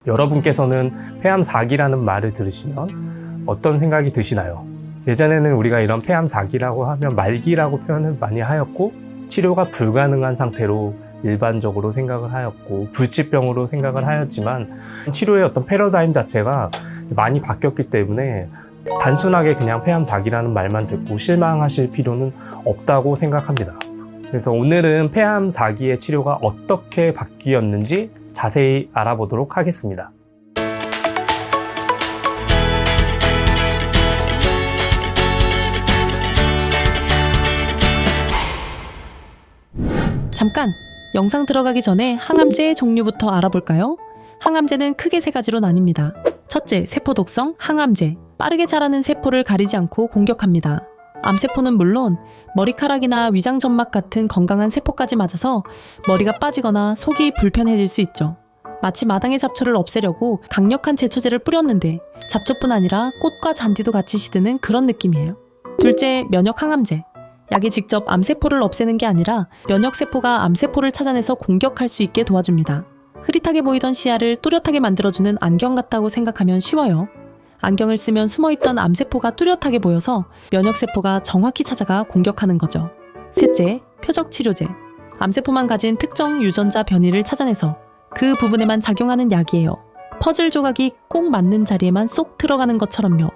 여러분께서는 폐암 4기라는 말을 들으시면 어떤 생각이 드시나요? 예전에는 우리가 이런 폐암 4기라고 하면 말기라고 표현을 많이 하였고 치료가 불가능한 상태로 일반적으로 생각을 하였고 불치병으로 생각을 하였지만 치료의 어떤 패러다임 자체가 많이 바뀌었기 때문에 단순하게 그냥 폐암 4기라는 말만 듣고 실망하실 필요는 없다고 생각합니다. 그래서 오늘은 폐암 4기의 치료가 어떻게 바뀌었는지 자세히 알아보도록 하겠습니다. 잠깐! 영상 들어가기 전에 항암제의 종류부터 알아볼까요? 항암제는 크게 세 가지로 나뉩니다. 첫째, 세포 독성 항암제. 빠르게 자라는 세포를 가리지 않고 공격합니다. 암세포는 물론 머리카락이나 위장점막 같은 건강한 세포까지 맞아서 머리가 빠지거나 속이 불편해질 수 있죠. 마치 마당의 잡초를 없애려고 강력한 제초제를 뿌렸는데 잡초뿐 아니라 꽃과 잔디도 같이 시드는 그런 느낌이에요. 둘째, 면역 항암제. 약이 직접 암세포를 없애는 게 아니라 면역세포가 암세포를 찾아내서 공격할 수 있게 도와줍니다. 흐릿하게 보이던 시야를 또렷하게 만들어주는 안경 같다고 생각하면 쉬워요. 안경을 쓰면 숨어있던 암세포가 뚜렷하게 보여서 면역세포가 정확히 찾아가 공격하는 거죠. 셋째, 표적치료제. 암세포만 가진 특정 유전자 변이를 찾아내서 그 부분에만 작용하는 약이에요. 퍼즐 조각이 꼭 맞는 자리에만 쏙 들어가는 것처럼요.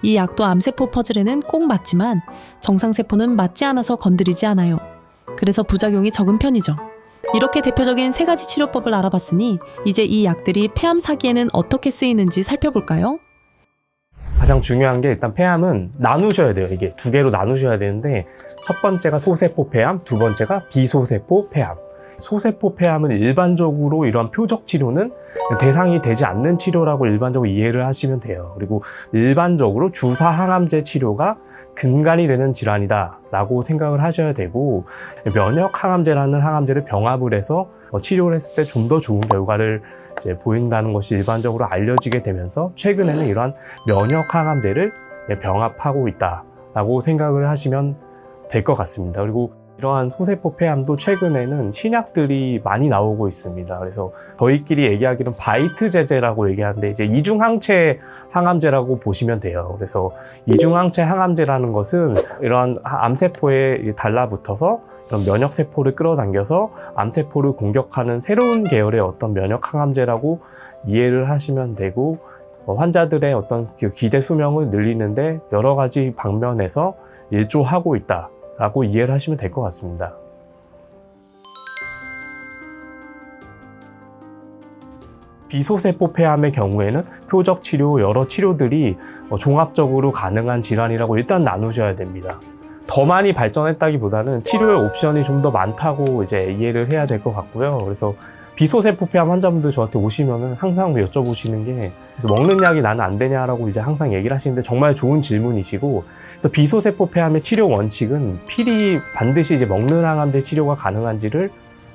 이 약도 암세포 퍼즐에는 꼭 맞지만 정상세포는 맞지 않아서 건드리지 않아요. 그래서 부작용이 적은 편이죠. 이렇게 대표적인 세 가지 치료법을 알아봤으니 이제 이 약들이 폐암 4기에는 어떻게 쓰이는지 살펴볼까요? 가장 중요한 게 일단 폐암은 나누셔야 돼요. 이게 두 개로 나누셔야 되는데 첫 번째가 소세포 폐암, 두 번째가 비소세포 폐암. 소세포 폐암은 일반적으로 이러한 표적 치료는 대상이 되지 않는 치료라고 일반적으로 이해를 하시면 돼요. 그리고 일반적으로 주사 항암제 치료가 근간이 되는 질환이다 라고 생각을 하셔야 되고 면역 항암제라는 항암제를 병합을 해서 치료를 했을 때 좀 더 좋은 결과를 이제 보인다는 것이 일반적으로 알려지게 되면서 최근에는 이러한 면역 항암제를 병합하고 있다 라고 생각을 하시면 될 것 같습니다. 그리고 이러한 소세포 폐암도 최근에는 신약들이 많이 나오고 있습니다. 그래서 저희끼리 얘기하기로는 바이트 제제라고 얘기하는데 이제 이중항체 항암제라고 보시면 돼요. 그래서 이중항체 항암제라는 것은 이러한 암세포에 달라붙어서 이런 면역세포를 끌어당겨서 암세포를 공격하는 새로운 계열의 어떤 면역 항암제라고 이해를 하시면 되고 환자들의 어떤 기대 수명을 늘리는데 여러 가지 방면에서 일조하고 있다 라고 이해를 하시면 될 것 같습니다. 비소세포 폐암의 경우에는 표적 치료, 여러 치료들이 종합적으로 가능한 질환이라고 일단 나누셔야 됩니다. 더 많이 발전했다기보다는 치료의 옵션이 좀 더 많다고 이제 이해를 해야 될 것 같고요. 그래서 비소세포 폐암 환자분들 저한테 오시면은 항상 여쭤보시는 게 그래서 먹는 약이 나는 안 되냐라고 이제 항상 얘기를 하시는데 정말 좋은 질문이시고 그래서 비소세포 폐암의 치료 원칙은 필히 반드시 이제 먹는 항암제 치료가 가능한지를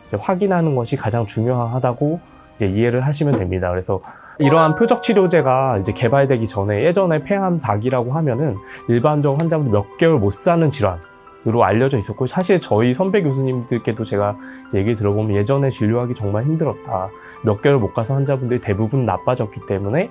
이제 확인하는 것이 가장 중요하다고 이제 이해를 하시면 됩니다. 그래서 이러한 표적 치료제가 이제 개발되기 전에 예전에 폐암 4기라고 하면은 일반적 환자분들 몇 개월 못 사는 질환으로 알려져 있었고 사실 저희 선배 교수님들께도 제가 얘기 들어보면 예전에 진료하기 정말 힘들었다. 몇 개월 못 가서 환자분들이 대부분 나빠졌기 때문에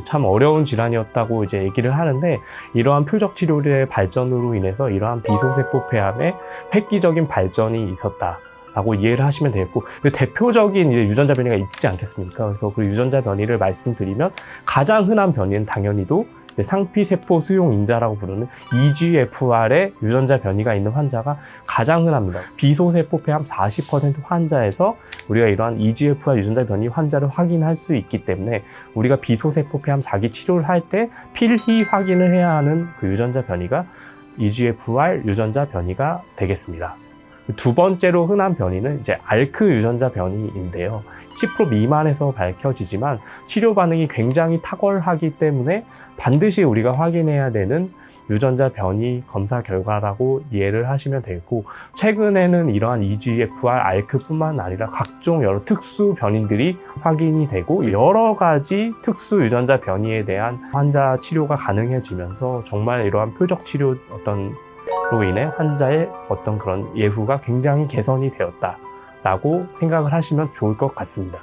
참 어려운 질환이었다고 이제 얘기를 하는데 이러한 표적 치료의 발전으로 인해서 이러한 비소세포 폐암의 획기적인 발전이 있었다. 라고 이해를 하시면 되겠고 대표적인 유전자 변이가 있지 않겠습니까? 그래서 그 유전자 변이를 말씀드리면 가장 흔한 변이는 당연히도 상피세포 수용 인자라고 부르는 EGFR의 유전자 변이가 있는 환자가 가장 흔합니다. 비소세포 폐암 40% 환자에서 우리가 이러한 EGFR 유전자 변이 환자를 확인할 수 있기 때문에 우리가 비소세포 폐암 4기 치료를 할 때 필히 확인을 해야 하는 그 유전자 변이가 EGFR 유전자 변이가 되겠습니다. 두 번째로 흔한 변이는 이제 ALK 유전자 변이인데요. 10% 미만에서 밝혀지지만 치료 반응이 굉장히 탁월하기 때문에 반드시 우리가 확인해야 되는 유전자 변이 검사 결과라고 이해를 하시면 되고 최근에는 이러한 EGFR, ALK뿐만 아니라 각종 여러 특수 변이들이 확인이 되고 여러 가지 특수 유전자 변이에 대한 환자 치료가 가능해지면서 정말 이러한 표적 치료 로 인해 환자의 어떤 그런 예후가 굉장히 개선이 되었다라고 생각을 하시면 좋을 것 같습니다.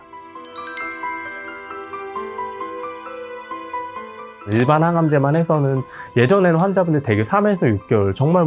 일반 항암제만 해서는 예전에는 환자분들 대개 3에서 6개월 정말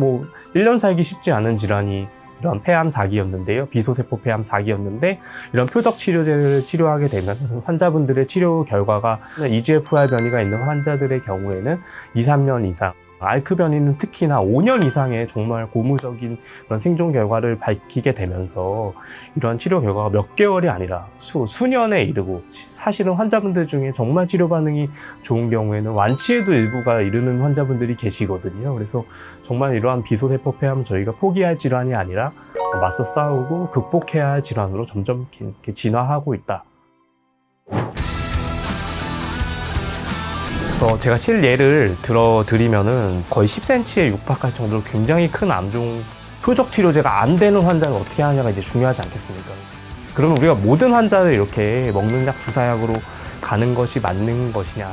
1년 살기 쉽지 않은 질환이 이런 폐암 4기였는데요. 비소세포 폐암 4기였는데 이런 표적 치료제를 치료하게 되면 환자분들의 치료 결과가 EGFR 변이가 있는 환자들의 경우에는 2, 3년 이상, 알크 변이는 특히나 5년 이상의 정말 고무적인 그런 생존 결과를 밝히게 되면서 이런 치료 결과가 몇 개월이 아니라 수년에 이르고 사실은 환자분들 중에 정말 치료 반응이 좋은 경우에는 완치에도 일부가 이르는 환자분들이 계시거든요. 그래서 정말 이러한 비소세포 폐암은 저희가 포기할 질환이 아니라 맞서 싸우고 극복해야 할 질환으로 점점 이렇게 진화하고 있다. 제가 실예를 들어드리면은 거의 10cm에 육박할 정도로 굉장히 큰 암종 표적 치료제가 안 되는 환자는 어떻게 하냐가 이제 중요하지 않겠습니까? 그러면 우리가 모든 환자를 이렇게 먹는 약 주사약으로 가는 것이 맞는 것이냐?